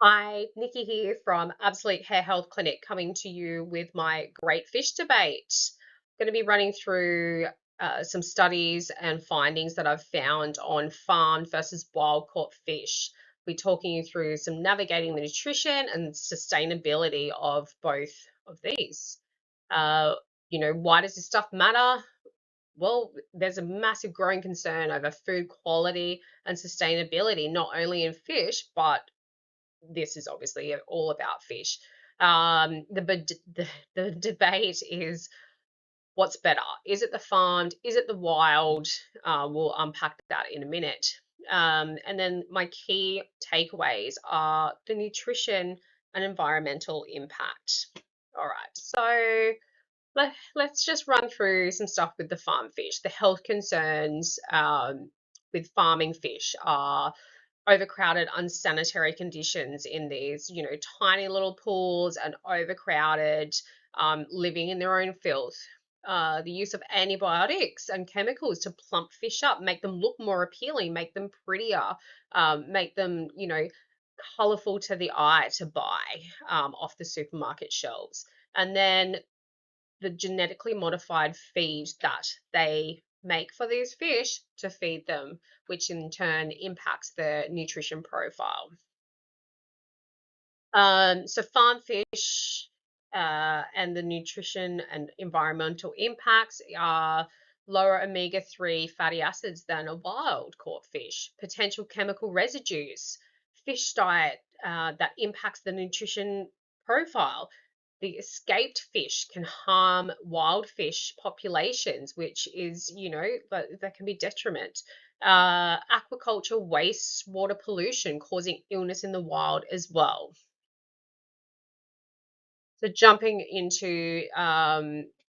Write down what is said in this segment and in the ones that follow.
Hi, Nikki here from Absolique Hair Health Clinic, coming to you with my great fish debate. I'm going to be running through some studies and findings that I've found on farmed versus wild caught fish. We're talking you through some navigating the nutrition and sustainability of both of these. Uh, why does this stuff matter? Well, there's a massive growing concern over food quality and sustainability, not only in fish, but this is obviously all about fish. The debate is what's better? Is it the farmed? Is it the wild? We'll unpack that in a minute. And then my key takeaways are the nutrition and environmental impact. All right, so let's just run through some stuff with the farm fish. The health concerns with farming fish are overcrowded, unsanitary conditions in these, tiny little pools and overcrowded, living in their own filth. The use of antibiotics and chemicals to plump fish up, make them look more appealing, make them prettier, make them, colorful to the eye to buy off the supermarket shelves. And then the genetically modified feed that they make for these fish to feed them, which in turn impacts the nutrition profile. So farm fish and the nutrition and environmental impacts are lower omega-3 fatty acids than a wild caught fish, potential chemical residues, fish diet that impacts the nutrition profile. The escaped fish can harm wild fish populations, which is, that can be detriment. Aquaculture wastewater pollution causing illness in the wild as well. So jumping into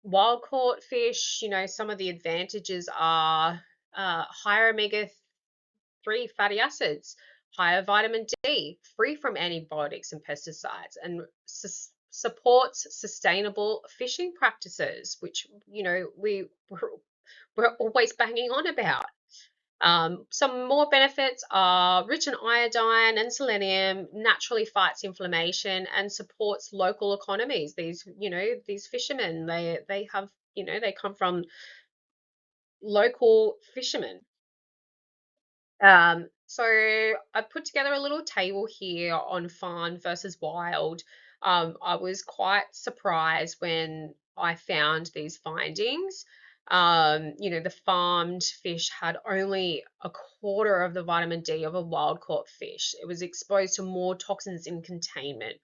wild caught fish, some of the advantages are higher omega-3 fatty acids, higher vitamin D, free from antibiotics and pesticides, and supports sustainable fishing practices, which we're always banging on about. Some more benefits are rich in iodine and selenium, naturally fights inflammation and supports local economies. These fishermen, they have, they come from local fishermen. So I put together a little table here on farm versus wild. I was quite surprised when I found these findings. The farmed fish had only a quarter of the vitamin D of a wild caught fish. It was exposed to more toxins in containment.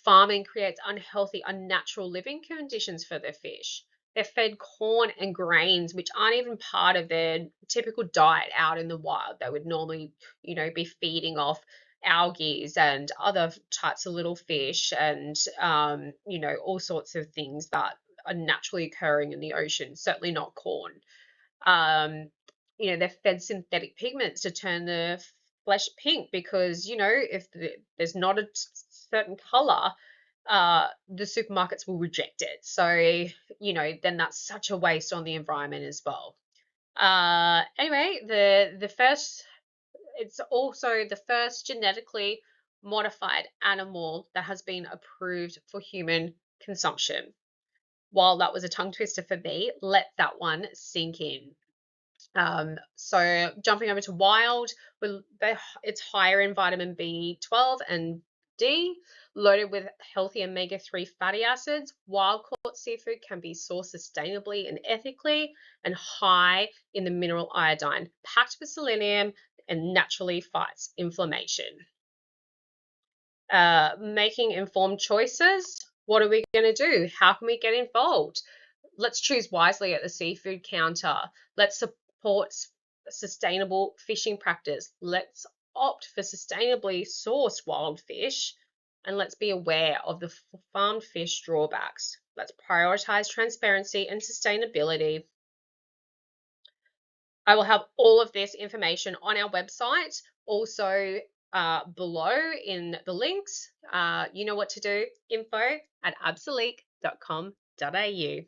Farming creates unhealthy, unnatural living conditions for the fish. They're fed corn and grains, which aren't even part of their typical diet out in the wild. They would normally, be feeding off algae and other types of little fish and, all sorts of things that are naturally occurring in the ocean, certainly not corn. They're fed synthetic pigments to turn the flesh pink because, if there's not a certain color, the supermarkets will reject it. So, then that's such a waste on the environment as well. Anyway, the first, it's also the first genetically modified animal that has been approved for human consumption. While that was a tongue twister for me, let that one sink in. So jumping over to wild, it's higher in vitamin B12 and D, loaded with healthy omega-3 fatty acids. Wild caught seafood can be sourced sustainably and ethically, and high in the mineral iodine, packed with selenium, and naturally fights inflammation. Making informed choices. What are we going to do? How can we get involved? Let's choose wisely at the seafood counter. Let's support sustainable fishing practice. Let's opt for sustainably sourced wild fish, and let's be aware of the farmed fish drawbacks. Let's prioritize transparency and sustainability. I will have all of this information on our website. Also, below in the links, you know what to do, info@absolique.com.au.